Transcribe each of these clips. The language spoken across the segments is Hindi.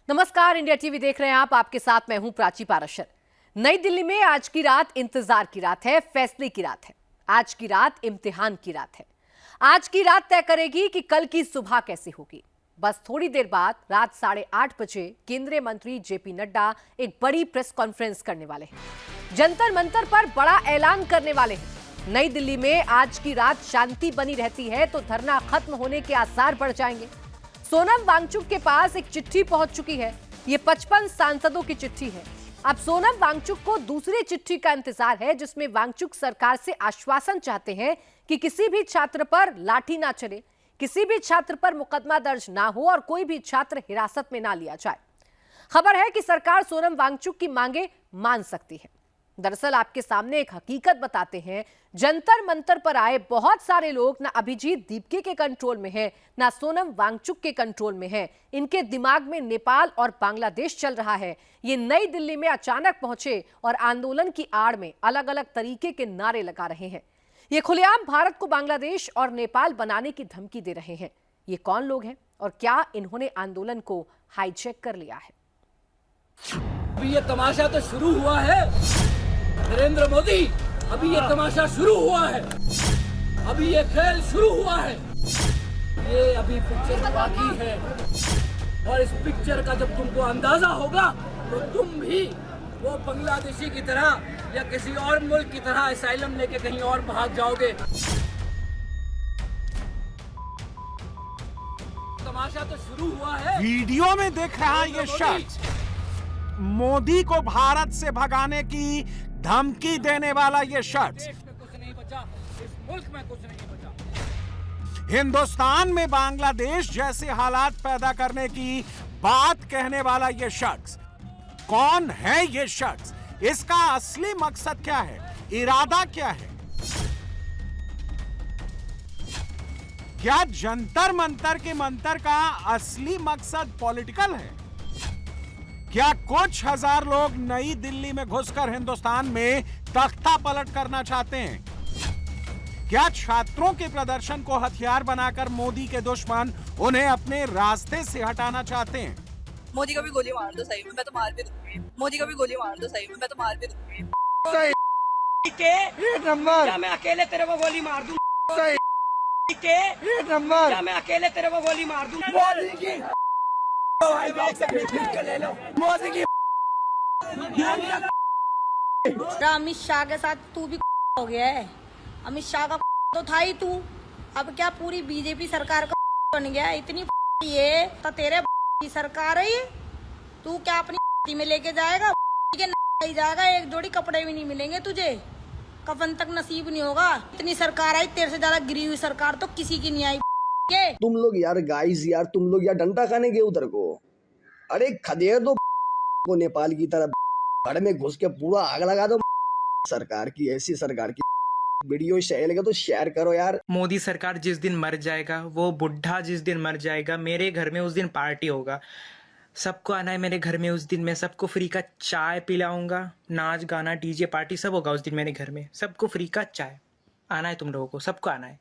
नमस्कार, इंडिया टीवी देख रहे हैं आप। आपके साथ मैं हूं प्राची पाराशर। नई दिल्ली में आज की रात इंतजार की रात है, फैसले की रात है। आज की रात इम्तिहान की रात है। आज की रात तय करेगी कि कल की सुबह कैसी होगी। बस थोड़ी देर बाद रात 8:30 बजे केंद्रीय मंत्री जेपी नड्डा एक बड़ी प्रेस कॉन्फ्रेंस करने वाले हैं। जंतर मंतर पर बड़ा ऐलान करने वाले हैं। नई दिल्ली में आज की रात शांति बनी रहती है तो धरना खत्म होने के आसार बढ़ जाएंगे। सोनम वांगचुक के पास एक चिट्ठी पहुंच चुकी है। ये 55 सांसदों की चिट्ठी है। अब सोनम वांगचुक को दूसरी चिट्ठी का इंतजार है, जिसमें वांगचुक सरकार से आश्वासन चाहते हैं कि किसी भी छात्र पर लाठी ना चले, किसी भी छात्र पर मुकदमा दर्ज ना हो और कोई भी छात्र हिरासत में ना लिया जाए। खबर है कि सरकार सोनम वांगचुक की मांगे मान सकती है। दरअसल आपके सामने एक हकीकत बताते हैं। जंतर मंतर पर आए बहुत सारे लोग ना अभिजीत दीपके के कंट्रोल में हैं, ना सोनम वांगचुक के कंट्रोल में हैं। इनके दिमाग में नेपाल और बांग्लादेश चल रहा है। ये नई दिल्ली में अचानक पहुंचे और आंदोलन की आड़ में अलग अलग तरीके के नारे लगा रहे हैं। ये खुलेआम भारत को बांग्लादेश और नेपाल बनाने की धमकी दे रहे हैं। ये कौन लोग हैं और क्या इन्होंने आंदोलन को हाईजैक कर लिया है? अभी ये तमाशा तो शुरू हुआ है नरेंद्र मोदी। अभी ये तमाशा शुरू हुआ है, अभी ये खेल शुरू हुआ है। ये अभी पिक्चर बाकी है और इस पिक्चर का जब तुमको अंदाजा होगा तो तुम भी वो बांग्लादेशी की तरह या किसी और मुल्क की तरह असाइलम लेके कहीं और भाग जाओगे। तमाशा तो शुरू हुआ है। वीडियो में देख रहा ये शख्स मोदी को भारत से भगाने की धमकी देने वाला ये शख्स, देश में कुछ नहीं बचा, इस मुल्क में कुछ नहीं बचा। हिंदुस्तान में बांग्लादेश जैसे हालात पैदा करने की बात कहने वाला ये शख्स कौन है? ये शख्स, इसका असली मकसद क्या है, इरादा क्या है? क्या जंतर मंतर के मंतर का असली मकसद पॉलिटिकल है? क्या कुछ हजार लोग नई दिल्ली में घुसकर हिंदुस्तान में तख्ता पलट करना चाहते हैं? क्या छात्रों के प्रदर्शन को हथियार बनाकर मोदी के दुश्मन उन्हें अपने रास्ते से हटाना चाहते हैं? मोदी को भी गोली मार दो, सही में मैं तो मार भी दूंगी। मोदी को भी गोली मार दो, सही में मैं तो मार भी दूंगी। क्या मैं अकेले तेरे को गोली मार दूं? क्या मैं अकेले तेरे को गोली मार दूं? अमित शाह के साथ तू भी हो गया है। अमित शाह का तो था ही तू, अब क्या पूरी बीजेपी सरकार का बन गया? इतनी ये तो तेरे की सरकार है ये। तू क्या अपनी में लेके जाएगा? नहीं जाएगा, एक जोड़ी कपड़े भी नहीं मिलेंगे तुझे, कफन तक नसीब नहीं होगा। इतनी सरकार आई, तेरे से ज्यादा गिरी हुई सरकार तो किसी की नहीं आई। तुम लोग यार गाइस यार तुम लोग यार डंडा खाने गए उधर को। अरे खदेड़ दो को नेपाल की तरफ, घर में घुस के पूरा आग लगा दो। सरकार की ऐसी सरकार की वीडियो शेयर लगे तो शेयर करो यार। मोदी सरकार जिस दिन मर जाएगा, वो बुढ़ा जिस दिन मर जाएगा, मेरे घर में उस दिन पार्टी होगा। सबको आना है मेरे घर में उस दिन। मैं सबको फ्री का चाय पिलाऊंगा, नाच गाना डीजे पार्टी सब होगा उस दिन मेरे घर में। सबको फ्री का चाय आना है, तुम लोगों को सबको आना है।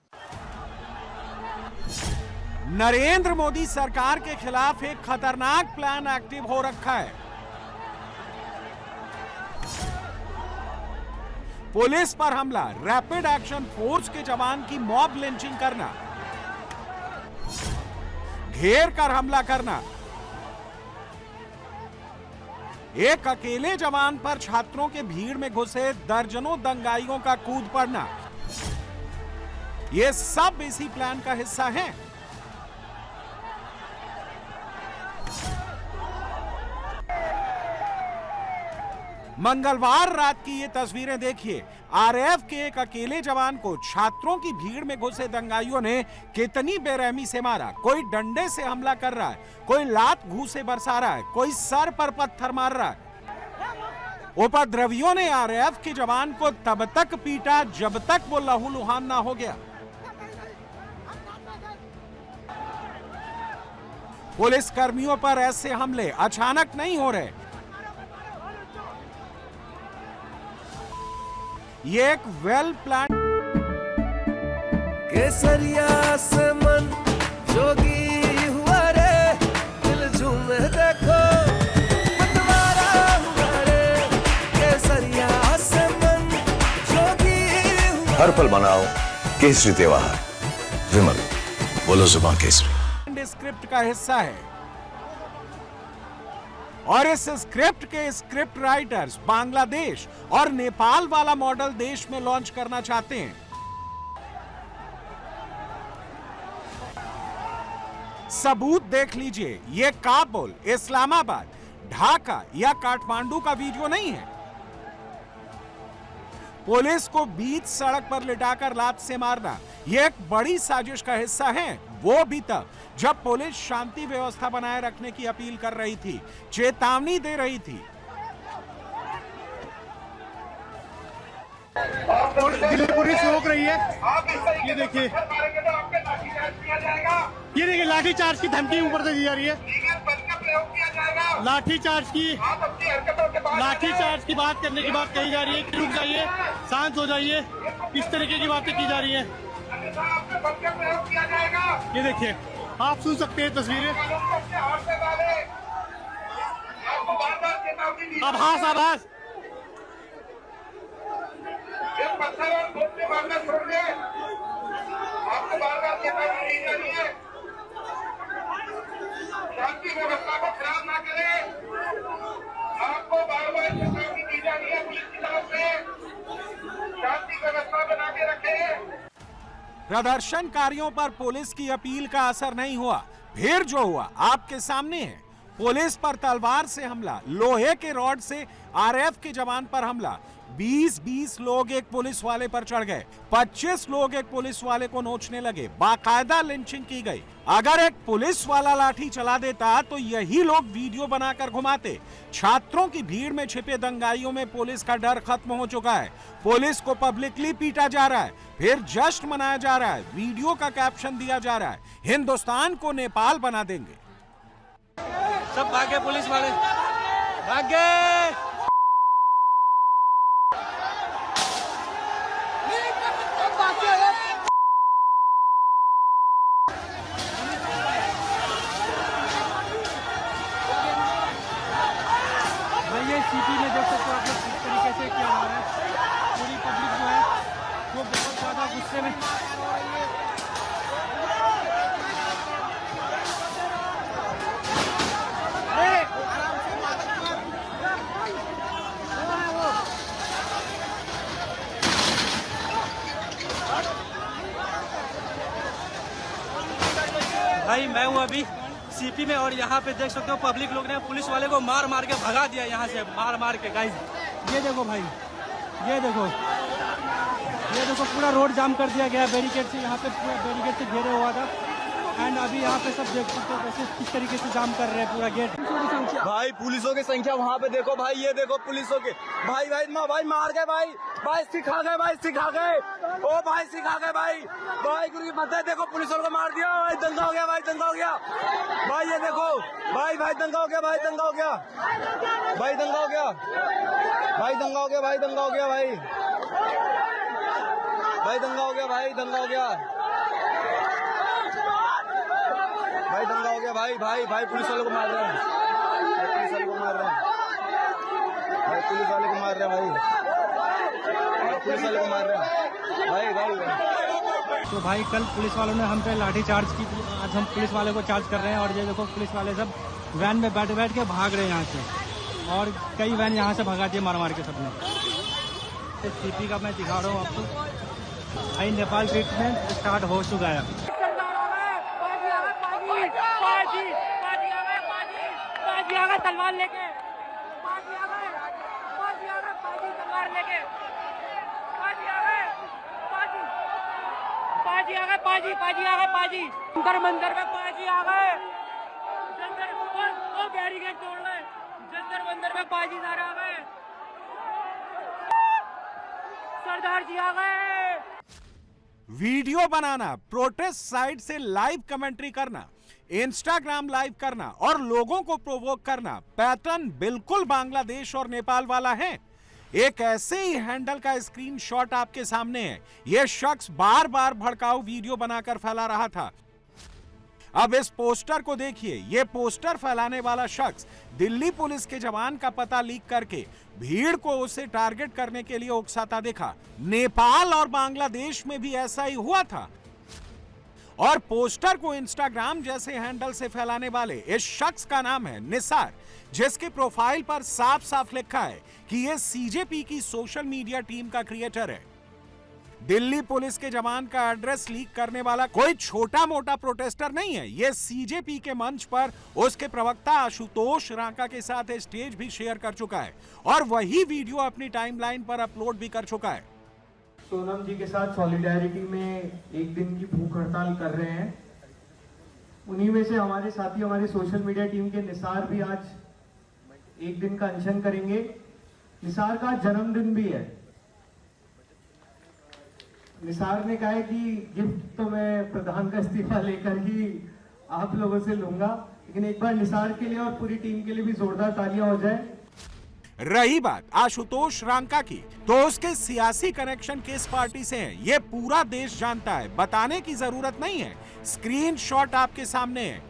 नरेंद्र मोदी सरकार के खिलाफ एक खतरनाक प्लान एक्टिव हो रखा है। पुलिस पर हमला, रैपिड एक्शन फोर्स के जवान की मॉब लिंचिंग करना, घेर कर हमला करना, एक अकेले जवान पर छात्रों के भीड़ में घुसे दर्जनों दंगाइयों का कूद पड़ना, यह सब इसी प्लान का हिस्सा है। मंगलवार रात की ये तस्वीरें देखिए। आरएएफ के एक अकेले जवान को छात्रों की भीड़ में घुसे दंगाइयों ने कितनी बेरहमी से मारा। कोई डंडे से हमला कर रहा है, कोई लात घूंसे बरसा रहा है, कोई सर पर पत्थर मार रहा है। उपद्रवियों ने आरएएफ के जवान को तब तक पीटा जब तक वो लहूलुहान ना हो गया। पुलिस कर्मियों पर ऐसे हमले अचानक नहीं हो रहे। ये एक वेल प्लान केसरिया से मन जोगी हुआ रे, दिल झूमे देखो। हर पल मनाओ केसरी त्योहार। विमल, बोलो जुबान केसरी। स्क्रिप्ट का हिस्सा है और इस स्क्रिप्ट के स्क्रिप्ट राइटर्स बांग्लादेश और नेपाल वाला मॉडल देश में लॉन्च करना चाहते हैं। सबूत देख लीजिए, ये काबुल, इस्लामाबाद, ढाका या काठमांडू का वीडियो नहीं है। पुलिस को बीच सड़क पर लिटाकर लात से मारना यह एक बड़ी साजिश का हिस्सा है, वो भी तब जब पुलिस शांति व्यवस्था बनाए रखने की अपील कर रही थी, चेतावनी दे रही थी। दिल्ली पुलिस रोक रही है। ये देखिए लाठीचार्ज की धमकी ऊपर से दी जा रही है। लाठीचार्ज की बात करने की बात कही जा रही है कि रुक जाइए, शांत हो जाइए, इस तरीके की बातें की जा रही है। ये देखिए, आप सुन सकते हैं तस्वीरें। आभास शांति व्यवस्था को खराब ना करें, आपको बार-बार चेतावनी दी जा रही है पुलिस की तरफ से, शांति व्यवस्था बना के रखें। प्रदर्शनकारियों पर पुलिस की अपील का असर नहीं हुआ, फिर जो हुआ आपके सामने है। पुलिस पर तलवार से हमला, लोहे के रॉड से आरएफ के जवान पर हमला, 20 लोग एक पुलिस वाले पर चढ़ गए, 25 लोग एक पुलिस वाले को नोचने लगे, बाकायदा लिंचिंग की गई। अगर एक पुलिस वाला लाठी चला देता तो यही लोग वीडियो बनाकर घुमाते। छात्रों की भीड़ में छिपे दंगाइयों में पुलिस का डर खत्म हो चुका है। पुलिस को पब्लिकली पीटा जा रहा है, फिर जश्न मनाया जा रहा है, वीडियो का कैप्शन दिया जा रहा है, हिंदुस्तान को नेपाल बना देंगे। सब भागे, पुलिस वाले भागे। ये सीपी में देख सकते हो आप लोग किस तरीके से क्या हो रहा है। पूरी पब्लिक जो है वो बहुत ज्यादा गुस्से में। भाई मैं हूँ अभी सीपी में और यहाँ पे देख सकते हो पब्लिक लोग ने पुलिस वाले को मार मार के भगा दिया यहाँ से, मार मार के। गाइस ये देखो भाई, ये देखो पूरा रोड जाम कर दिया गया बैरिकेड से। यहाँ पे पूरा बैरिकेड से घेरे हुआ था एंड अभी यहाँ पे सब देख सकते हो कैसे किस तरीके से जाम कर रहे हैं पूरा गेट। भाई पुलिसों की संख्या वहाँ पे देखो भाई, ये देखो पुलिसों के भाई मार गए भाई सिखा गए ओ भाई सिखा गए भाई गुरु की मत है। देखो पुलिस वालों को मार दिया भाई, दंगा हो गया भाई ये देखो भाई दंगा हो गया भाई दंगा हो गया भाई दंगा हो गया भाई दंगा हो गया भाई दंगा हो गया भाई दंगा हो गया भाई दंगा हो गया भाई पुलिस वालों को मार रहे हैं, पुलिस वाले को मार रहे हैं भाई, पुलिस वाले को मार रहे हैं भाई। तो भाई कल पुलिस वालों ने हम पे लाठी चार्ज की थी, आज हम पुलिस वाले को चार्ज कर रहे हैं। और ये देखो पुलिस वाले सब वैन में बैठ के भाग रहे हैं यहाँ से, और कई वैन यहाँ से भगा दिए मार के सबने। इस सीपी का मैं दिखा रहा हूँ आपको भाई, नेपाल ट्रीटमेंट स्टार्ट हो चुका है। तलवार लेके तलवार लेके पाजी जंतर मंदिर में पाजी आ गए। जंतर बैरिकेड तोड़ रहे, जंतर मंदिर में पाजी सारे आ गए, सरदार जी आ गए। वीडियो बनाना, प्रोटेस्ट साइट से लाइव कमेंट्री करना, इंस्टाग्राम लाइव करना और लोगों को प्रोवोक करना, पैटर्न बिल्कुल बांग्लादेश और नेपाल वाला है। एक ऐसे ही हैंडल का स्क्रीनशॉट आपके सामने है। यह शख्स बार बार भड़काऊ वीडियो बनाकर फैला रहा था। अब इस पोस्टर को देखिए। ये पोस्टर फैलाने वाला शख्स दिल्ली पुलिस के जवान का पता लीक करके भीड़ को उसे टारगेट करने के लिए उकसाता दिखा। नेपाल और बांग्लादेश में भी ऐसा ही हुआ था। और पोस्टर को इंस्टाग्राम जैसे हैंडल से फैलाने वाले इस शख्स का नाम है निसार, जिसके प्रोफाइल पर साफ साफ लिखा है कि ये सीजेपी की सोशल मीडिया टीम का क्रिएटर है। दिल्ली पुलिस के जवान का एड्रेस लीक करने वाला कोई छोटा मोटा प्रोटेस्टर नहीं है। ये सीजेपी के मंच पर उसके प्रवक्ता आशुतोष रांका के साथ स्टेज भी शेयर कर चुका है और वही वीडियो अपनी टाइमलाइन पर अपलोड भी कर चुका है। सोनम जी के साथ सॉलिडेरिटी में एक दिन की भूख हड़ताल कर रहे हैं। उन्हीं में से हमारे साथी हमारी सोशल मीडिया टीम के निसार भी आज एक दिन का अनशन करेंगे। निसार का जन्मदिन भी है। निसार ने कहा है कि गिफ्ट तो मैं प्रधान का इस्तीफा लेकर ही आप लोगों से लूंगा, लेकिन एक बार निसार के लिए और पूरी टीम के लिए भी जोरदार तालियां हो जाए। रही बात आशुतोष रांका की, तो उसके सियासी कनेक्शन किस पार्टी से हैं, ये पूरा देश जानता है, बताने की जरूरत नहीं है। स्क्रीनशॉट आपके सामने है।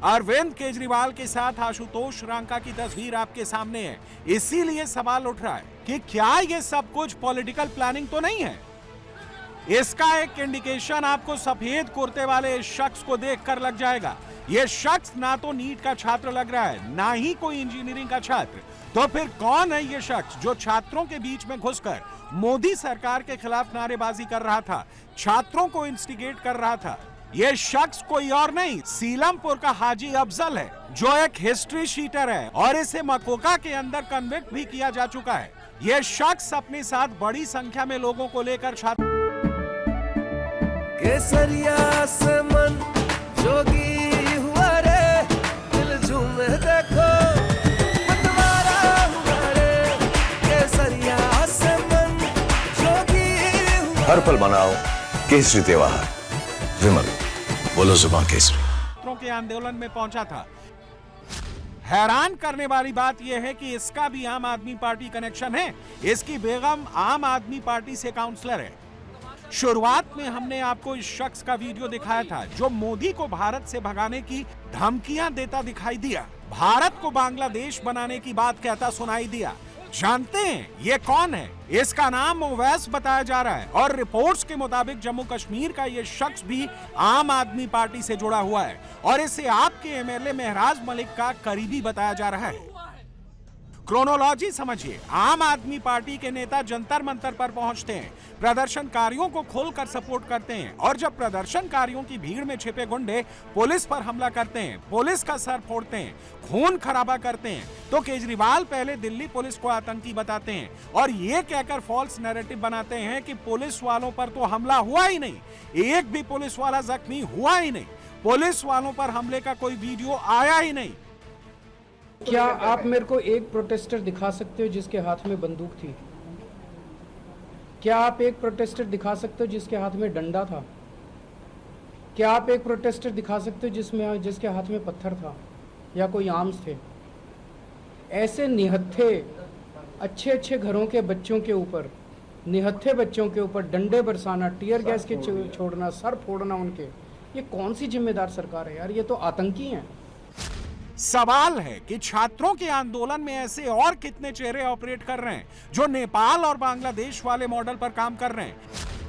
अरविंद केजरीवाल के साथ आशुतोष रांका की तस्वीर आपके सामने है। इसीलिए सवाल उठ रहा है कि क्या ये सब कुछ पॉलिटिकल प्लानिंग तो नहीं है। इसका एक इंडिकेशन आपको सफेद कुर्ते वाले इस शख्स को देखकर लग जाएगा। ये शख्स ना तो नीट का छात्र लग रहा है, ना ही कोई इंजीनियरिंग का छात्र। तो फिर कौन है ये शख्स जो छात्रों के बीच में घुसकर मोदी सरकार के खिलाफ नारेबाजी कर रहा था, छात्रों को इंस्टिगेट कर रहा था? ये शख्स कोई और नहीं, सीलमपुर का हाजी अफजल है, जो एक हिस्ट्री शीटर है और इसे मकोका के अंदर कन्विक्ट भी किया जा चुका है। ये शख्स अपने साथ बड़ी संख्या में लोगों को लेकर छात्र केसरिया से मन जोगी हुआ रे, दिल झूमे देखो मतवारा हुआ रे, केसरिया से मन जोगी हुआ। हर पल मनाओ केसरी त्योहार। विमल, बोलो जुबान केसरी। छात्रों के आंदोलन में पहुंचा था। हैरान करने वाली बात यह है कि इसका भी आम आदमी पार्टी कनेक्शन है। इसकी बेगम आम आदमी पार्टी से काउंसलर है। शुरुआत में हमने आपको इस शख्स का वीडियो दिखाया था जो मोदी को भारत से भगाने की धमकियां देता दिखाई दिया, भारत को बांग्लादेश बनाने की बात कहता सुनाई दिया। जानते हैं ये कौन है? इसका नाम ओवैस बताया जा रहा है और रिपोर्ट्स के मुताबिक जम्मू कश्मीर का ये शख्स भी आम आदमी पार्टी से जुड़ा हुआ है और इसे आपके एमएलए महराज मलिक का करीबी बताया जा रहा है। क्रोनोलॉजी समझिए। आम आदमी पार्टी के नेता जंतर मंतर पर पहुंचते हैं, प्रदर्शनकारियों को खोलकर सपोर्ट करते हैं और जब प्रदर्शनकारियों की भीड़ में छिपे गुंडे पुलिस पर हमला करते हैं, पुलिस का सर फोड़ते हैं, खून खराबा करते हैं, तो केजरीवाल पहले दिल्ली पुलिस को आतंकी बताते हैं और ये कहकर फॉल्स नैरेटिव बनाते हैं कि पुलिस वालों पर तो हमला हुआ ही नहीं, एक भी पुलिस वाला जख्मी हुआ ही नहीं, पुलिस वालों पर हमले का कोई वीडियो आया ही नहीं। क्या आप मेरे को एक प्रोटेस्टर दिखा सकते हो जिसके हाथ में बंदूक थी? क्या आप एक प्रोटेस्टर दिखा सकते हो जिसके हाथ में डंडा था? क्या आप एक प्रोटेस्टर दिखा सकते हो जिसके हाथ में पत्थर था या कोई आर्म्स थे? ऐसे निहत्थे अच्छे अच्छे घरों के बच्चों के ऊपर, निहत्थे बच्चों के ऊपर डंडे बरसाना, टीयर गैस के छोड़ना, सर फोड़ना उनके, ये कौन सी जिम्मेदार सरकार है यार? ये तो आतंकी हैं। सवाल है कि छात्रों के आंदोलन में ऐसे और कितने चेहरे ऑपरेट कर रहे हैं जो नेपाल और बांग्लादेश वाले मॉडल पर काम कर रहे हैं।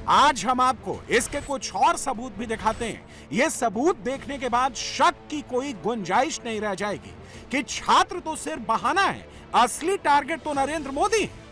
आज हम आपको इसके कुछ और सबूत भी दिखाते हैं। ये सबूत देखने के बाद शक की कोई गुंजाइश नहीं रह जाएगी कि छात्र तो सिर्फ बहाना है, असली टारगेट तो नरेंद्र मोदी है।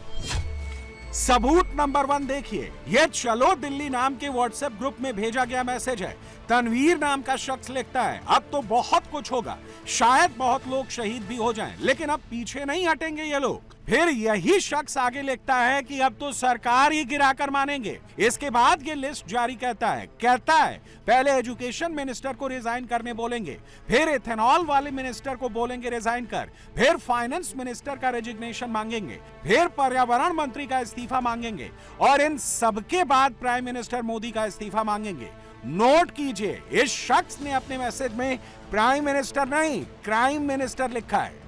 सबूत नंबर 1 देखिए। यह चलो दिल्ली नाम के व्हाट्सएप ग्रुप में भेजा गया मैसेज है। तनवीर नाम का शख्स लिखता है, अब तो बहुत कुछ होगा, शायद बहुत लोग शहीद भी हो जाएं, लेकिन अब पीछे नहीं हटेंगे ये लोग। फिर यही शख्स आगे लिखता है कि अब तो सरकार ही गिराकर मानेंगे। इसके बाद ये लिस्ट जारी कहता है पहले एजुकेशन मिनिस्टर को रिजाइन करने बोलेंगे, फिर इथेनॉल वाले मिनिस्टर को बोलेंगे रिजाइन कर, फिर फाइनेंस मिनिस्टर का रेजिग्नेशन मांगेंगे, फिर पर्यावरण मंत्री का इस्तीफा मांगेंगे और इन सबके बाद प्राइम मिनिस्टर मोदी का इस्तीफा मांगेंगे। नोट कीजिए, इस शख्स ने अपने मैसेज में प्राइम मिनिस्टर नहीं, क्राइम मिनिस्टर लिखा है।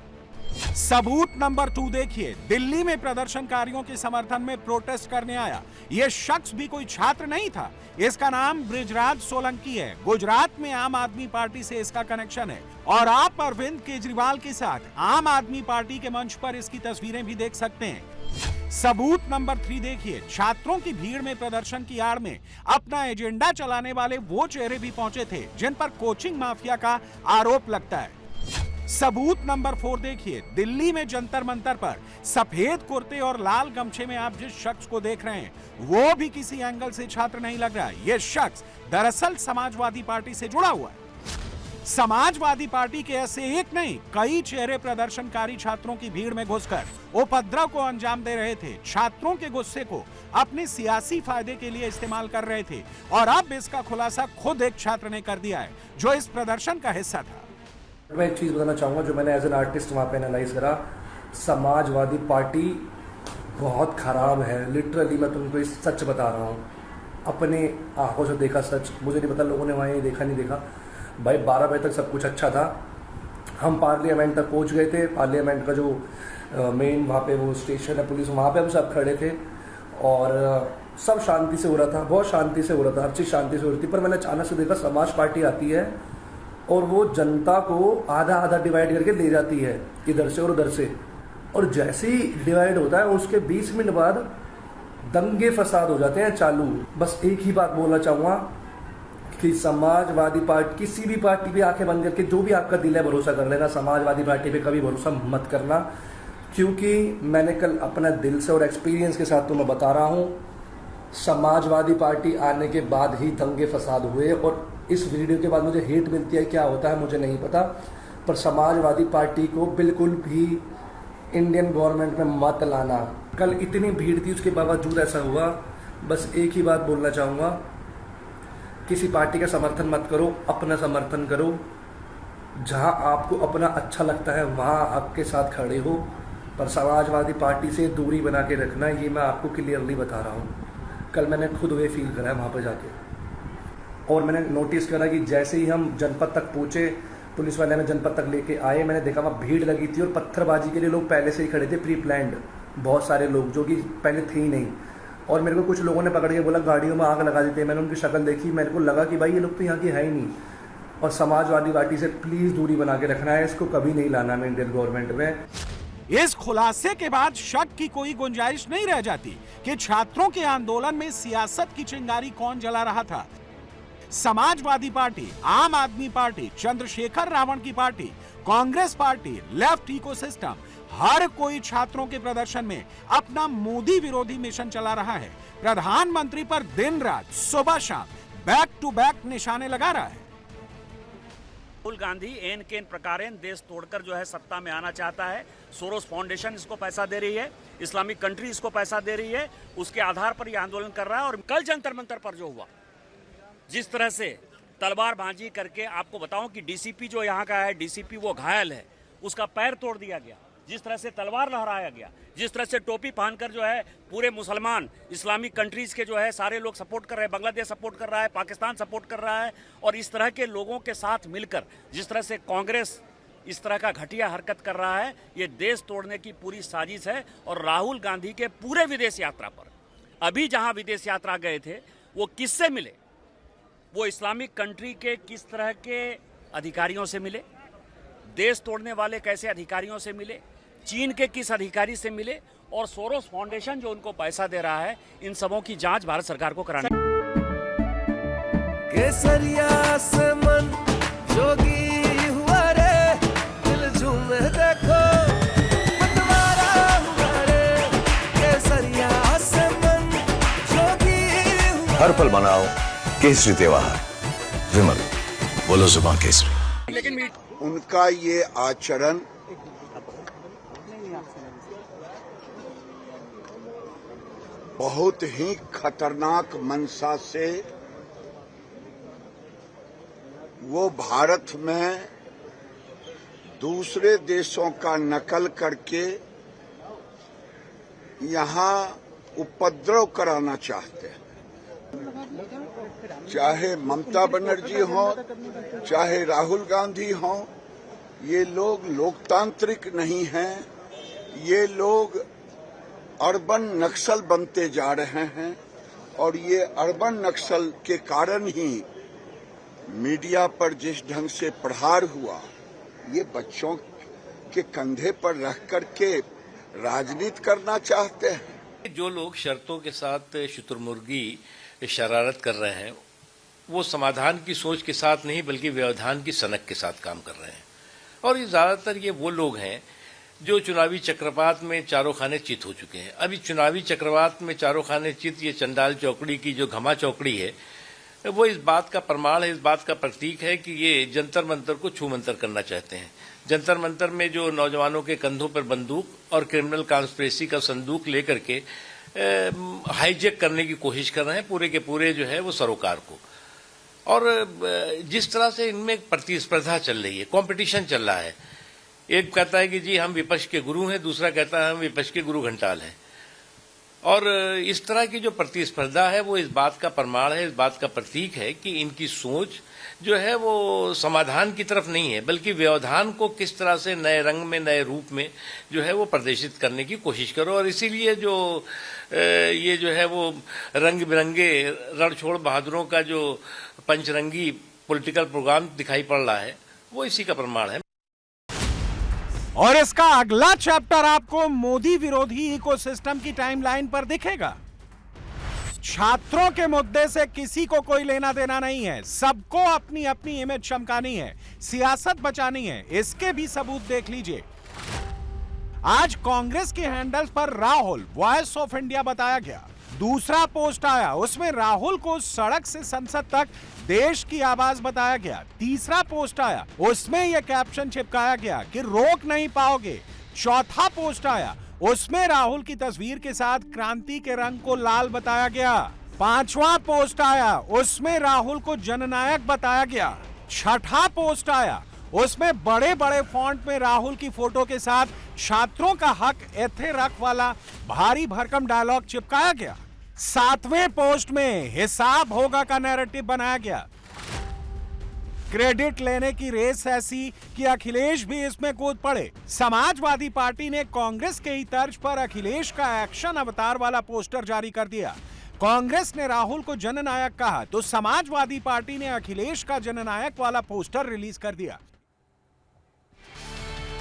सबूत नंबर 2 देखिए। दिल्ली में प्रदर्शनकारियों के समर्थन में प्रोटेस्ट करने आया यह शख्स भी कोई छात्र नहीं था। इसका नाम बृजराज सोलंकी है। गुजरात में आम आदमी पार्टी से इसका कनेक्शन है और आप अरविंद केजरीवाल के साथ आम आदमी पार्टी के मंच पर इसकी तस्वीरें भी देख सकते हैं। सबूत नंबर 3 देखिए। छात्रों की भीड़ में प्रदर्शन की आड़ में अपना एजेंडा चलाने वाले वो चेहरे भी पहुंचे थे जिन पर कोचिंग माफिया का आरोप लगता है। सबूत नंबर 4 देखिए। दिल्ली में जंतर मंतर पर सफेद कुर्ते और लाल गमछे में आप जिस शख्स को देख रहे हैं वो भी किसी एंगल से छात्र नहीं लग रहा। यह शख्स दरअसल समाजवादी पार्टी से जुड़ा हुआ है। समाजवादी पार्टी के ऐसे एक नहीं कई चेहरे प्रदर्शनकारी छात्रों की भीड़ में घुसकर उपद्रव को अंजाम दे रहे थे। छात्रों के गुस्से को अपने सियासी फायदे के लिए इस्तेमाल कर रहे थे और अब इसका खुलासा खुद एक छात्र ने कर दिया है जो इस प्रदर्शन का हिस्सा था। मैं एक चीज़ बताना चाहूँगा जो मैंने एज एन आर्टिस्ट वहाँ पे एनालाइज करा। समाजवादी पार्टी बहुत ख़राब है। लिटरली मैं तुमको इस सच बता रहा हूँ, अपने आंखों से देखा सच। मुझे नहीं पता लोगों ने वहाँ ये देखा नहीं देखा। भाई 12 बजे तक सब कुछ अच्छा था। हम पार्लियामेंट तक पहुँच गए थे। पार्लियामेंट का जो मेन वहाँ पे वो स्टेशन है पुलिस, वहाँ पे हम सब खड़े थे और सब शांति से हो रहा था, बहुत शांति से हो रहा था, हर चीज़ शांति से हो रही थी। पर मैंने अचानक से देखा समाज पार्टी आती है और वो जनता को आधा आधा डिवाइड करके ले जाती है, इधर से और उधर से। और जैसे ही डिवाइड होता है उसके 20 मिनट बाद दंगे फसाद हो जाते हैं चालू। बस एक ही बात बोलना चाहूँगा कि समाजवादी पार्टी, किसी भी पार्टी पे आंखें बंद करके जो भी आपका दिल है भरोसा कर लेना, समाजवादी पार्टी पे कभी भरोसा मत करना। क्योंकि मैंने कल अपना दिल से और एक्सपीरियंस के साथ तो मैं बता रहा हूँ, समाजवादी पार्टी आने के बाद ही दंगे फसाद हुए। और इस वीडियो के बाद मुझे हेट मिलती है, क्या होता है मुझे नहीं पता, पर समाजवादी पार्टी को बिल्कुल भी इंडियन गवर्नमेंट में मत लाना। कल इतनी भीड़ थी उसके बावजूद ऐसा हुआ। बस एक ही बात बोलना चाहूँगा, किसी पार्टी का समर्थन मत करो, अपना समर्थन करो। जहाँ आपको अपना अच्छा लगता है वहाँ आपके साथ खड़े हो, पर समाजवादी पार्टी से दूरी बना के रखना, ये मैं आपको क्लियरली बता रहा हूँ। कल मैंने खुद वे फील करा है वहाँ पर जाके। और मैंने नोटिस करा कि जैसे ही हम जनपद तक पहुँचे, पुलिस वाले हमें जनपद तक लेके आए, मैंने देखा वहाँ भीड़ लगी थी और पत्थरबाजी के लिए लोग पहले से ही खड़े थे, प्री प्लान्ड। बहुत सारे लोग जो कि पहले थे ही नहीं। और मेरे को कुछ लोगों ने पकड़ के बोला गाड़ियों में आग लगा देते हैं। मैंने उनकी शक्ल देखी, मेरे को लगा कि भाई ये लोग तो यहाँ की है ही नहीं। और समाजवादी पार्टी से प्लीज़ दूरी बना के रखना है, इसको कभी नहीं लाना है इंडियन गवर्नमेंट में। इस खुलासे के बाद शक की कोई गुंजाइश नहीं रह जाती कि छात्रों के आंदोलन में सियासत की चिंगारी कौन जला रहा था। समाजवादी पार्टी, आम आदमी पार्टी, चंद्रशेखर रावण की party, Congress party, left ecosystem, हर कोई छात्रों के प्रदर्शन में अपना मोदी विरोधी मिशन चला रहा है। प्रधानमंत्री पर दिन रात सुबह शाम बैक टू बैक निशाने लगा रहा है। राहुल गांधी एन केन प्रकारेण देश तोड़कर जो है सत्ता में आना चाहता है। सोरोस फाउंडेशन इसको पैसा दे रही है, इस्लामिक कंट्री इसको पैसा दे रही है, उसके आधार पर यह आंदोलन कर रहा है। और कल जंतर मंतर पर जो हुआ, जिस तरह से तलवारबाजी करके, आपको बताऊं कि डीसीपी जो यहाँ का है, डीसीपी वो घायल है, उसका पैर तोड़ दिया गया। जिस तरह से तलवार लहराया गया, जिस तरह से टोपी पहनकर जो है पूरे मुसलमान इस्लामिक कंट्रीज के जो है सारे लोग सपोर्ट कर रहे हैं, बांग्लादेश सपोर्ट कर रहा है, पाकिस्तान सपोर्ट कर रहा है। और इस तरह के लोगों के साथ मिलकर जिस तरह से कांग्रेस इस तरह का घटिया हरकत कर रहा है, ये देश तोड़ने की पूरी साजिश है। और राहुल गांधी के पूरे विदेश यात्रा पर, अभी जहां विदेश यात्रा गए थे, वो किससे मिले? वो इस्लामिक कंट्री के किस तरह के अधिकारियों से मिले, देश तोड़ने वाले कैसे अधिकारियों से मिले, चीन के किस अधिकारी से मिले, और सोरोस फाउंडेशन जो उनको पैसा दे रहा है, इन सबों की जांच भारत सरकार को करानी। केसरिया से मन जोगी हुआ रे, दिल झूमे देखो मतवारा हुआ रे। केसरिया से मन जोगी हुआ। हर पल मनाओ केसरी त्योहार। विमल, बोलो जुबान केसरी। लेकिन उनका ये आचरण बहुत ही खतरनाक मंशा से वो भारत में दूसरे देशों का नकल करके यहाँ उपद्रव कराना चाहते हैं। चाहे ममता बनर्जी हो, चाहे राहुल गांधी हो, ये लोग लोकतांत्रिक नहीं हैं, ये लोग अर्बन नक्सल बनते जा रहे हैं और ये अर्बन नक्सल के कारण ही मीडिया पर जिस ढंग से प्रहार हुआ, ये बच्चों के कंधे पर रख करके राजनीति करना चाहते हैं। जो लोग शर्तों के साथ शुतुरमुर्गी शरारत कर रहे हैं, वो समाधान की सोच के साथ नहीं बल्कि व्यवधान की सनक के साथ काम कर रहे हैं। और ये ज्यादातर ये वो लोग हैं जो चुनावी चक्रवात में चारों खाने चित हो चुके हैं। अभी चुनावी चक्रवात में चारों खाने चित ये चंडाल चौकड़ी की जो घमा चौकड़ी है, वो इस बात का प्रमाण है, इस बात का प्रतीक है कि ये जंतर मंतर को छू मंतर करना चाहते हैं। जंतर मंतर में जो नौजवानों के कंधों पर बंदूक और क्रिमिनल कॉन्स्पिरेसी का संदूक लेकर के हाईजैक करने की कोशिश कर रहे हैं पूरे के पूरे जो है वो सरोकार को। और जिस तरह से इनमें प्रतिस्पर्धा चल रही है, कंपटीशन चल रहा है, एक कहता है कि जी हम विपक्ष के गुरु हैं, दूसरा कहता है हम विपक्ष के गुरु घंटाल हैं। और इस तरह की जो प्रतिस्पर्धा है वो इस बात का प्रमाण है, इस बात का प्रतीक है कि इनकी सोच जो है वो समाधान की तरफ नहीं है बल्कि व्यवधान को किस तरह से नए रंग में, नए रूप में जो है वो प्रदर्शित करने की कोशिश करो। और इसीलिए जो ये जो है वो रंग बिरंगे रणछोड़ बहादुरों का जो पंचरंगी पॉलिटिकल प्रोग्राम दिखाई पड़ रहा है, वो इसी का प्रमाण है। और इसका अगला चैप्टर आपको मोदी विरोधी इकोसिस्टम की टाइमलाइन पर दिखेगा। छात्रों के मुद्दे से किसी को कोई लेना देना नहीं है, सबको अपनी अपनी इमेज चमकानी है, सियासत बचानी है। इसके भी सबूत देख लीजिए। आज कांग्रेस के हैंडल्स पर राहुल वॉइस ऑफ इंडिया बताया गया। दूसरा पोस्ट आया, उसमें राहुल को सड़क से संसद तक देश की आवाज बताया गया। तीसरा पोस्ट आया, उसमें यह कैप्शन चिपकाया गया कि रोक नहीं पाओगे। चौथा पोस्ट आया, उसमें राहुल की तस्वीर के साथ क्रांति के रंग को लाल बताया गया। पांचवा पोस्ट आया, उसमें राहुल को जननायक बताया गया। छठा पोस्ट आया, उसमें बड़े बड़े फॉन्ट में राहुल की फोटो के साथ छात्रों का हक एथे रख वाला भारी भरकम डायलॉग चिपकाया गया। सातवें पोस्ट में हिसाब होगा का नैरेटिव बनाया गया। क्रेडिट लेने की रेस ऐसी कि अखिलेश भी इसमें कूद पड़े। समाजवादी पार्टी ने कांग्रेस के ही तर्ज पर अखिलेश का एक्शन अवतार वाला पोस्टर जारी कर दिया। कांग्रेस ने राहुल को जननायक कहा तो समाजवादी पार्टी ने अखिलेश का जननायक वाला पोस्टर रिलीज कर दिया।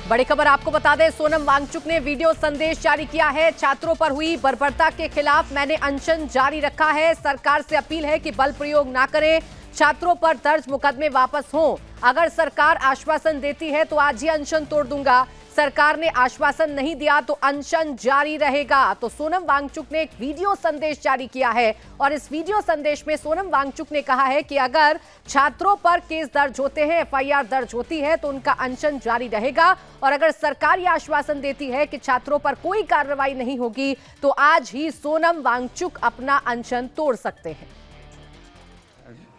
बड़ी खबर आपको बता दें, सोनम वांगचुक ने वीडियो संदेश जारी किया है। छात्रों पर हुई बर्बरता के खिलाफ मैंने अनशन जारी रखा है। सरकार से अपील है कि बल प्रयोग ना करें, छात्रों पर दर्ज मुकदमे वापस हों। अगर सरकार आश्वासन देती है तो आज ही अनशन तोड़ दूंगा, सरकार ने आश्वासन नहीं दिया तो अनशन जारी रहेगा। तो सोनम वांगचुक ने एक वीडियो संदेश जारी किया है और इस वीडियो संदेश में सोनम वांगचुक ने कहा है कि अगर छात्रों पर केस दर्ज होते हैं, एफआईआर दर्ज होती है तो उनका अनशन जारी रहेगा। और अगर सरकार यह आश्वासन देती है कि छात्रों पर कोई कार्रवाई नहीं होगी तो आज ही सोनम वांगचुक अपना अनशन तोड़ सकते हैं।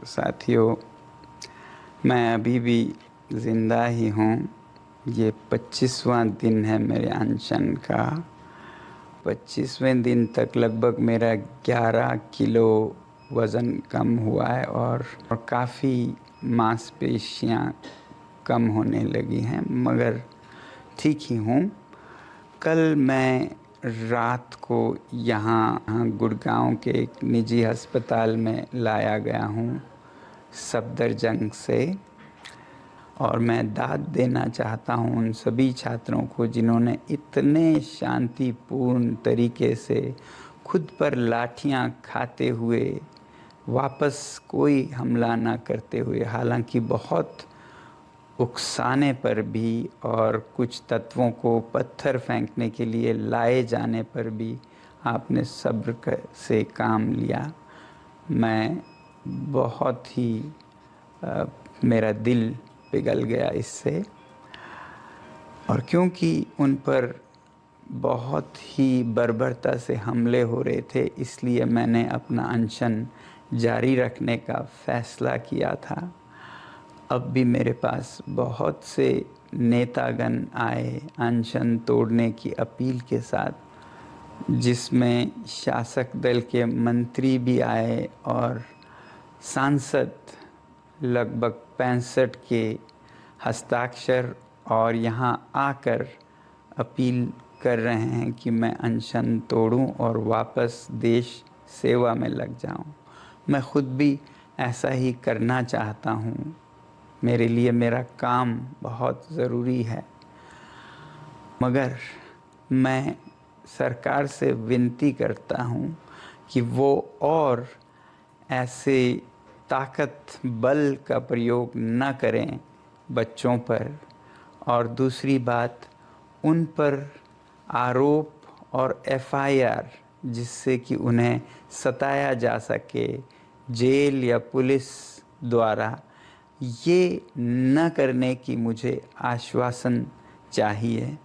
साथियों, मैं अभी भी जिंदा ही हूँ। ये 25वां दिन है मेरे अनशन का। 25वें दिन तक लगभग मेरा 11 किलो वज़न कम हुआ है और काफ़ी मांसपेशियाँ कम होने लगी हैं, मगर ठीक ही हूँ। कल मैं रात को यहाँ गुड़गांव के एक निजी अस्पताल में लाया गया हूँ सफदरजंग से, और मैं दाद देना चाहता हूँ उन सभी छात्रों को जिन्होंने इतने शांतिपूर्ण तरीके से खुद पर लाठियाँ खाते हुए वापस कोई हमला ना करते हुए, हालांकि बहुत उकसाने पर भी और कुछ तत्वों को पत्थर फेंकने के लिए लाए जाने पर भी आपने सब्र से काम लिया। मैं बहुत ही मेरा दिल पिघल गया इससे, और क्योंकि उन पर बहुत ही बर्बरता से हमले हो रहे थे इसलिए मैंने अपना अनशन जारी रखने का फैसला किया था। अब भी मेरे पास बहुत से नेतागण आए अनशन तोड़ने की अपील के साथ, जिसमें शासक दल के मंत्री भी आए और सांसद लगभग 65 के हस्ताक्षर और यहाँ आकर अपील कर रहे हैं कि मैं अनशन तोड़ूं और वापस देश सेवा में लग जाऊं। मैं खुद भी ऐसा ही करना चाहता हूं। मेरे लिए मेरा काम बहुत ज़रूरी है, मगर मैं सरकार से विनती करता हूं कि वो और ऐसे ताकत बल का प्रयोग न करें बच्चों पर। और दूसरी बात, उन पर आरोप और FIR जिससे कि उन्हें सताया जा सके जेल या पुलिस द्वारा, ये न करने की मुझे आश्वासन चाहिए।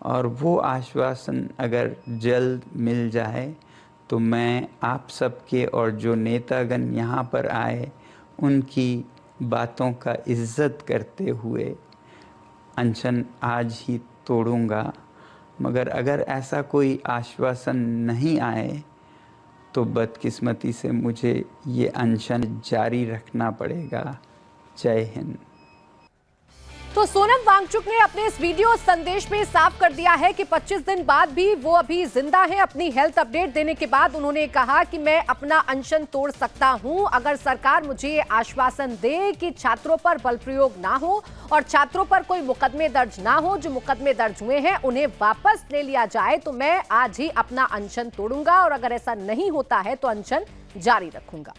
और वो आश्वासन अगर जल्द मिल जाए तो मैं आप सबके और जो नेतागण यहाँ पर आए उनकी बातों का इज्जत करते हुए अनशन आज ही तोड़ूंगा। मगर अगर ऐसा कोई आश्वासन नहीं आए तो बदकिस्मती से मुझे ये अनशन जारी रखना पड़ेगा। जय हिंद। तो सोनम वांगचुक ने अपने इस वीडियो संदेश में साफ कर दिया है कि 25 दिन बाद भी वो अभी जिंदा हैं। अपनी हेल्थ अपडेट देने के बाद उन्होंने कहा कि मैं अपना अनशन तोड़ सकता हूं अगर सरकार मुझे आश्वासन दे कि छात्रों पर बल प्रयोग ना हो और छात्रों पर कोई मुकदमे दर्ज ना हो। जो मुकदमे दर्ज हुए हैं उन्हें वापस ले लिया जाए तो मैं आज ही अपना अनशन तोड़ूंगा और अगर ऐसा नहीं होता है तो अनशन जारी रखूंगा।